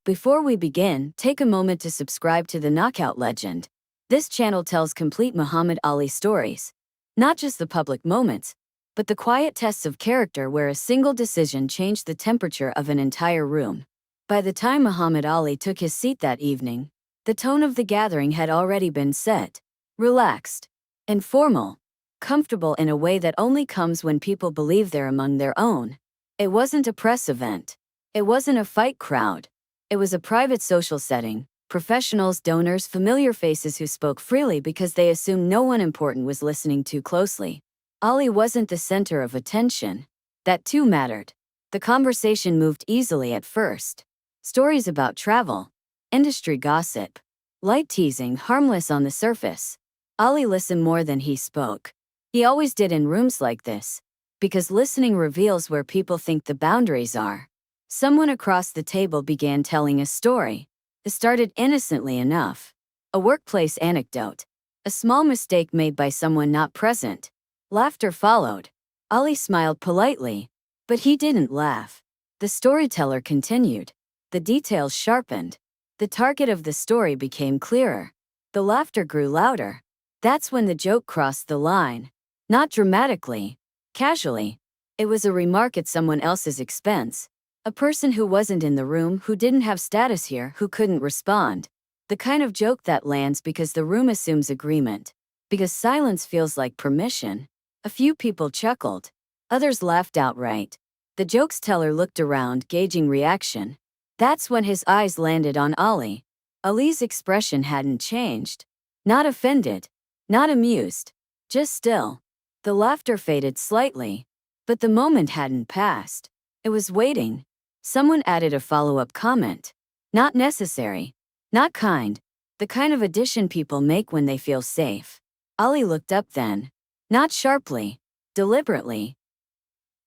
Before we begin, take a moment to subscribe to the Knockout Legend. This channel tells complete Muhammad Ali stories. Not just the public moments, but the quiet tests of character where a single decision changed the temperature of an entire room. By the time Muhammad Ali took his seat that evening, the tone of the gathering had already been set. Relaxed, informal, comfortable in a way that only comes when people believe they're among their own. It wasn't a press event. It wasn't a fight crowd. It was a private social setting, professionals, donors, familiar faces who spoke freely because they assumed no one important was listening too closely. Ali wasn't the center of attention. That too mattered. The conversation moved easily at first. Stories about travel, industry gossip, light teasing, harmless on the surface. Ali listened more than he spoke. He always did in rooms like this, because listening reveals where people think the boundaries are. Someone across the table began telling a story. It started innocently enough. A workplace anecdote. A small mistake made by someone not present. Laughter followed. Ali smiled politely, but he didn't laugh. The storyteller continued. The details sharpened. The target of the story became clearer. The laughter grew louder. That's when the joke crossed the line. Not dramatically, casually. It was a remark at someone else's expense. A person who wasn't in the room, who didn't have status here, who couldn't respond. The kind of joke that lands because the room assumes agreement. Because silence feels like permission. A few people chuckled. Others laughed outright. The joke's teller looked around, gauging reaction. That's when his eyes landed on Ali. Ali's expression hadn't changed. Not offended. Not amused. Just still. The laughter faded slightly. But the moment hadn't passed. It was waiting. Someone added a follow-up comment. Not necessary. Not kind. The kind of addition people make when they feel safe. Ali looked up then. Not sharply. Deliberately.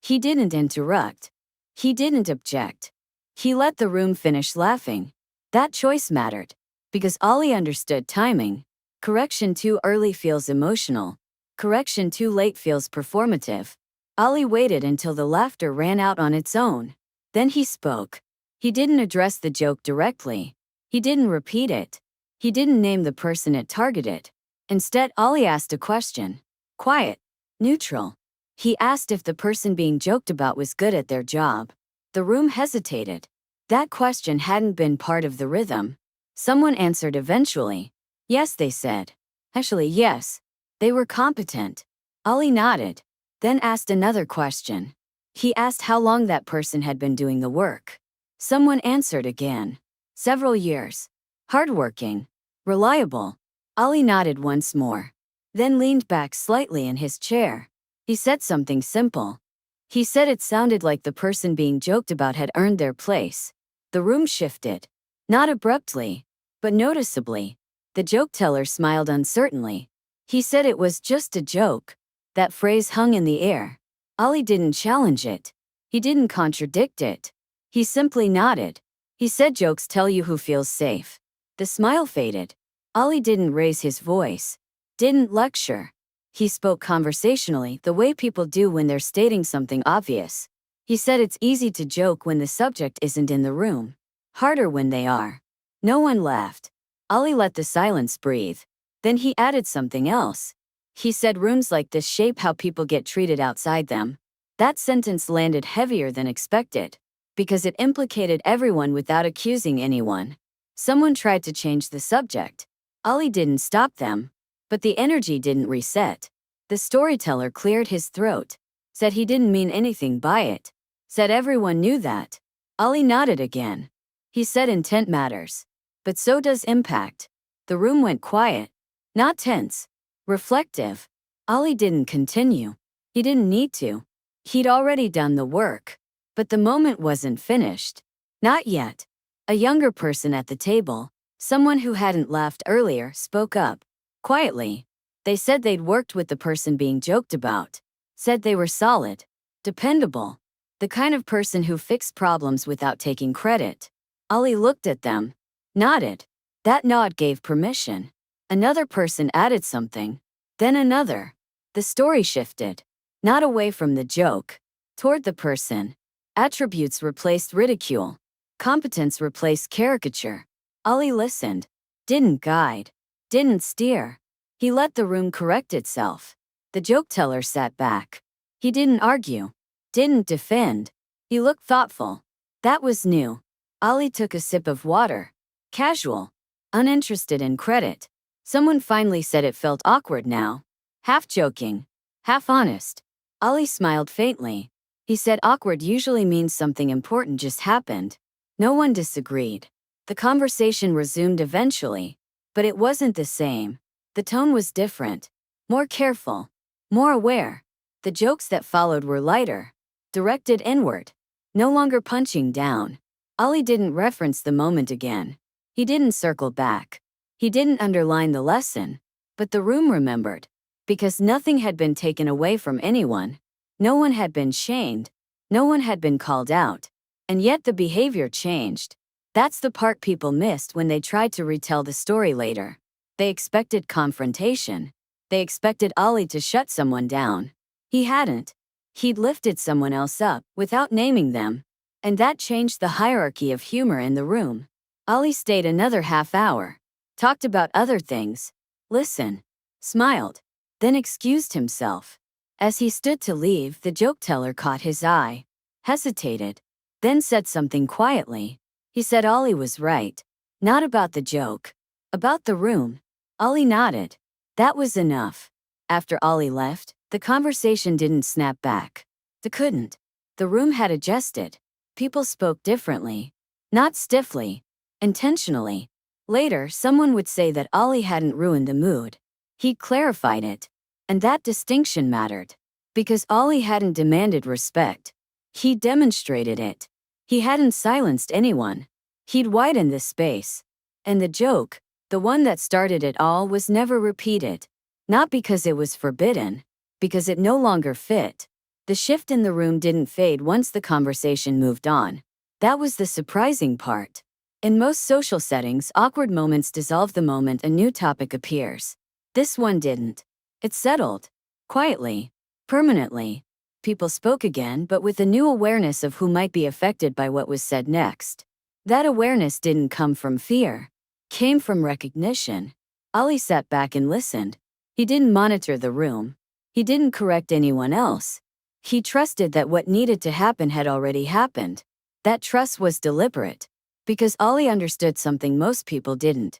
He didn't interrupt. He didn't object. He let the room finish laughing. That choice mattered. Because Ali understood timing. Correction too early feels emotional. Correction too late feels performative. Ali waited until the laughter ran out on its own. Then he spoke. He didn't address the joke directly. He didn't repeat it. He didn't name the person it targeted. Instead, Ali asked a question. Quiet. Neutral. He asked if the person being joked about was good at their job. The room hesitated. That question hadn't been part of the rhythm. Someone answered eventually. Yes, they said. Actually, yes. They were competent. Ali nodded. Then asked another question. He asked how long that person had been doing the work. Someone answered again. Several years. Hardworking. Reliable. Ali nodded once more. Then leaned back slightly in his chair. He said something simple. He said it sounded like the person being joked about had earned their place. The room shifted. Not abruptly, but noticeably. The joke teller smiled uncertainly. He said it was just a joke. That phrase hung in the air. Ali didn't challenge it. He didn't contradict it. He simply nodded. He said jokes tell you who feels safe. The smile faded. Ali didn't raise his voice. Didn't lecture. He spoke conversationally, the way people do when they're stating something obvious. He said it's easy to joke when the subject isn't in the room. Harder when they are. No one laughed. Ali let the silence breathe. Then he added something else. He said rooms like this shape how people get treated outside them. That sentence landed heavier than expected, because it implicated everyone without accusing anyone. Someone tried to change the subject. Ali didn't stop them, but the energy didn't reset. The storyteller cleared his throat, said he didn't mean anything by it, said everyone knew that. Ali nodded again. He said intent matters, but so does impact. The room went quiet, not tense. Reflective. Ali didn't continue. He didn't need to. He'd already done the work. But the moment wasn't finished. Not yet. A younger person at the table, someone who hadn't laughed earlier, spoke up. Quietly. They said they'd worked with the person being joked about. Said they were solid. Dependable. The kind of person who fixed problems without taking credit. Ali looked at them. Nodded. That nod gave permission. Another person added something. Then another. The story shifted. Not away from the joke. Toward the person. Attributes replaced ridicule. Competence replaced caricature. Ollie listened, didn't guide, didn't steer. He let the room correct itself. The joke teller sat back. He didn't argue, didn't defend. He looked thoughtful. That was new. Ollie took a sip of water. Casual, uninterested in credit. Someone finally said it felt awkward now. Half joking, half honest. Ollie smiled faintly. He said awkward usually means something important just happened. No one disagreed. The conversation resumed eventually, but it wasn't the same. The tone was different, more careful, more aware. The jokes that followed were lighter, directed inward, no longer punching down. Ollie didn't reference the moment again. He didn't circle back. He didn't underline the lesson. But the room remembered. Because nothing had been taken away from anyone. No one had been shamed. No one had been called out. And yet the behavior changed. That's the part people missed when they tried to retell the story later. They expected confrontation. They expected Ollie to shut someone down. He hadn't. He'd lifted someone else up, without naming them. And that changed the hierarchy of humor in the room. Ollie stayed another half hour. Talked about other things. Listened. Smiled. Then excused himself. As he stood to leave, the joke teller caught his eye. Hesitated. Then said something quietly. He said Ollie was right. Not about the joke. About the room. Ollie nodded. That was enough. After Ollie left, the conversation didn't snap back. It couldn't. The room had adjusted. People spoke differently. Not stiffly. Intentionally. Later, someone would say that Ollie hadn't ruined the mood. He'd clarified it. And that distinction mattered. Because Ollie hadn't demanded respect. He demonstrated it. He hadn't silenced anyone. He'd widened the space. And the joke, the one that started it all, was never repeated. Not because it was forbidden. Because it no longer fit. The shift in the room didn't fade once the conversation moved on. That was the surprising part. In most social settings, awkward moments dissolve the moment a new topic appears. This one didn't. It settled. Quietly. Permanently. People spoke again, but with a new awareness of who might be affected by what was said next. That awareness didn't come from fear. Came from recognition. Ollie sat back and listened. He didn't monitor the room. He didn't correct anyone else. He trusted that what needed to happen had already happened. That trust was deliberate. Because Ollie understood something most people didn't.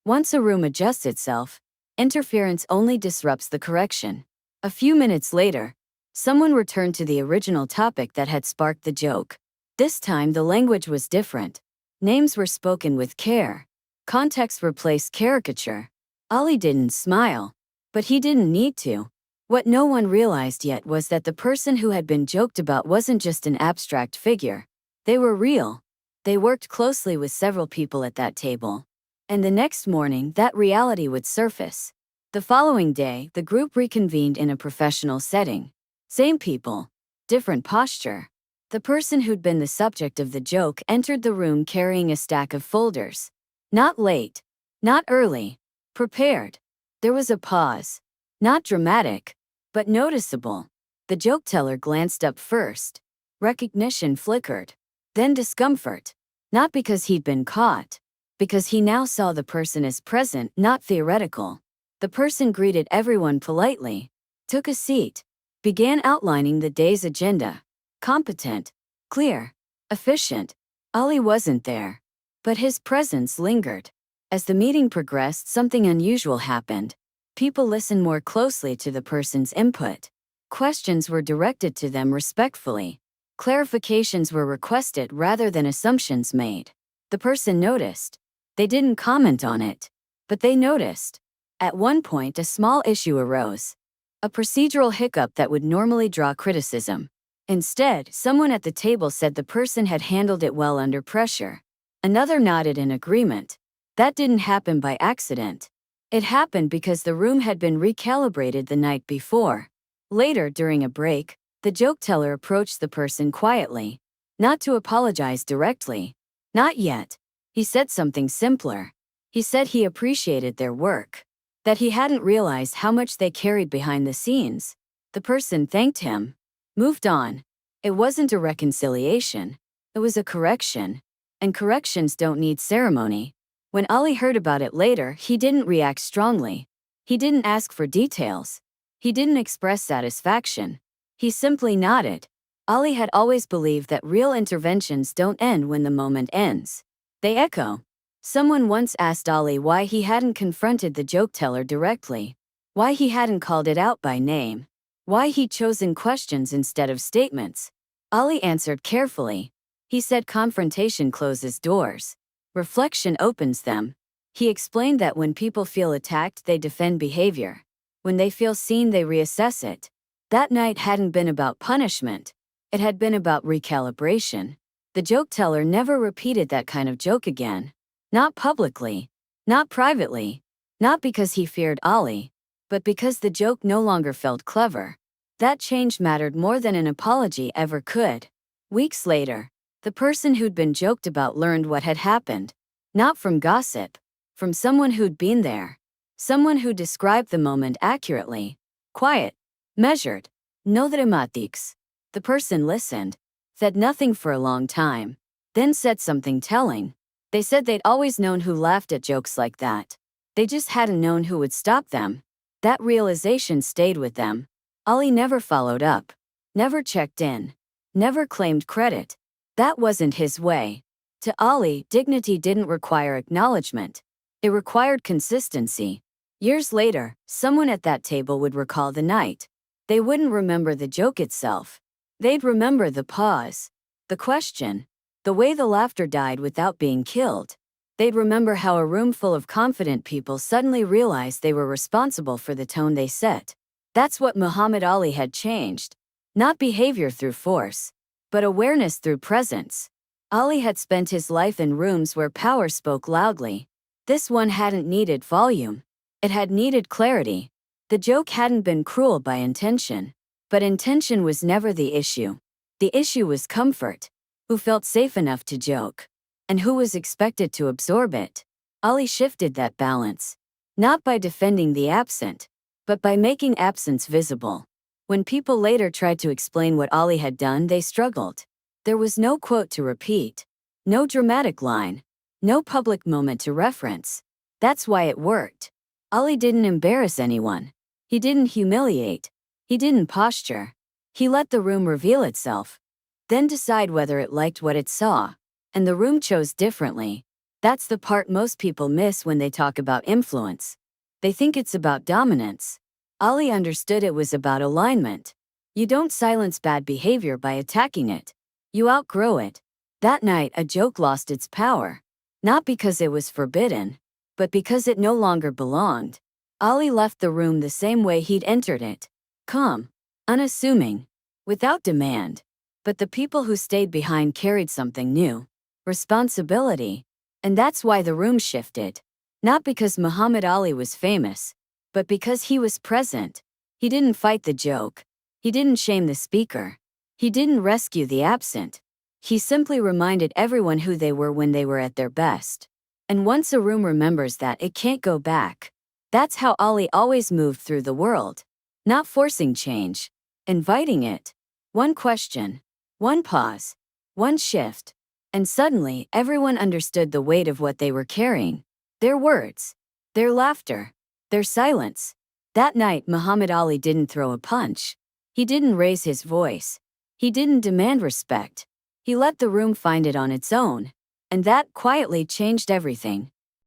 Once a room adjusts itself, interference only disrupts the correction. A few minutes later, someone returned to the original topic that had sparked the joke. This time the language was different. Names were spoken with care. Context replaced caricature. Ollie didn't smile. But he didn't need to. What no one realized yet was that the person who had been joked about wasn't just an abstract figure. They were real. They worked closely with several people at that table. And the next morning, that reality would surface. The following day, the group reconvened in a professional setting. Same people. Different posture. The person who'd been the subject of the joke entered the room carrying a stack of folders. Not late. Not early. Prepared. There was a pause. Not dramatic, but noticeable. The joke teller glanced up first. Recognition flickered. Then discomfort. Not because he'd been caught. Because he now saw the person as present, not theoretical. The person greeted everyone politely. Took a seat. Began outlining the day's agenda. Competent. Clear. Efficient. Ollie wasn't there. But his presence lingered. As the meeting progressed, something unusual happened. People listened more closely to the person's input. Questions were directed to them respectfully. Clarifications were requested rather than assumptions made. The person noticed. They didn't comment on it. But they noticed. At one point, a small issue arose. A procedural hiccup that would normally draw criticism. Instead, someone at the table said the person had handled it well under pressure. Another nodded in agreement. That didn't happen by accident. It happened because the room had been recalibrated the night before. Later, during a break, the joke teller approached the person quietly. Not to apologize directly. Not yet. He said something simpler. He said he appreciated their work. That he hadn't realized how much they carried behind the scenes. The person thanked him. Moved on. It wasn't a reconciliation. It was a correction. and corrections don't need ceremony. When Ali heard about it later, he didn't react strongly. He didn't ask for details. He didn't express satisfaction. He simply nodded. Ali had always believed that real interventions don't end when the moment ends. They echo. Someone once asked Ali why he hadn't confronted the joke teller directly, why he hadn't called it out by name, why he'd chosen questions instead of statements. Ali answered carefully. He said confrontation closes doors. Reflection opens them. He explained that when people feel attacked, they defend behavior. When they feel seen, they reassess it. That night hadn't been about punishment. It had been about recalibration. The joke teller never repeated that kind of joke again. Not publicly. Not privately. Not because he feared Ali, but because the joke no longer felt clever. That change mattered more than an apology ever could. Weeks later, the person who'd been joked about learned what had happened. Not from gossip. From someone who'd been there. Someone who described the moment accurately. Quiet. Measured. No dramatics. The person listened. Said nothing for a long time. Then said something telling. They said they'd always known who laughed at jokes like that. They just hadn't known who would stop them. That realization stayed with them. Ali never followed up. Never checked in. Never claimed credit. That wasn't his way. To Ali, dignity didn't require acknowledgement. It required consistency. Years later, someone at that table would recall the night. They wouldn't remember the joke itself. They'd remember the pause, the question, the way the laughter died without being killed. They'd remember how a room full of confident people suddenly realized they were responsible for the tone they set. That's what Muhammad Ali had changed. Not behavior through force, but awareness through presence. Ali had spent his life in rooms where power spoke loudly. This one hadn't needed volume. It had needed clarity. The joke hadn't been cruel by intention, but intention was never the issue. The issue was comfort. Who felt safe enough to joke? And who was expected to absorb it? Ali shifted that balance. Not by defending the absent, but by making absence visible. When people later tried to explain what Ali had done, they struggled. There was no quote to repeat. No dramatic line. No public moment to reference. That's why it worked. Ali didn't embarrass anyone. He didn't humiliate. He didn't posture. He let the room reveal itself. Then decide whether it liked what it saw. And the room chose differently. That's the part most people miss when they talk about influence. They think it's about dominance. Ali understood it was about alignment. You don't silence bad behavior by attacking it. You outgrow it. That night, a joke lost its power. Not because it was forbidden, but because it no longer belonged. Ali left the room the same way he'd entered it. Calm. Unassuming. Without demand. But the people who stayed behind carried something new. Responsibility. And that's why the room shifted. Not because Muhammad Ali was famous, but because he was present. He didn't fight the joke. He didn't shame the speaker. He didn't rescue the absent. He simply reminded everyone who they were when they were at their best. And once a room remembers that, it can't go back. That's how Ali always moved through the world. Not forcing change. Inviting it. One question. One pause. One shift. And suddenly, everyone understood the weight of what they were carrying. Their words. Their laughter. Their silence. That night, Muhammad Ali didn't throw a punch. He didn't raise his voice. He didn't demand respect. He let the room find it on its own. And that quietly changed everything.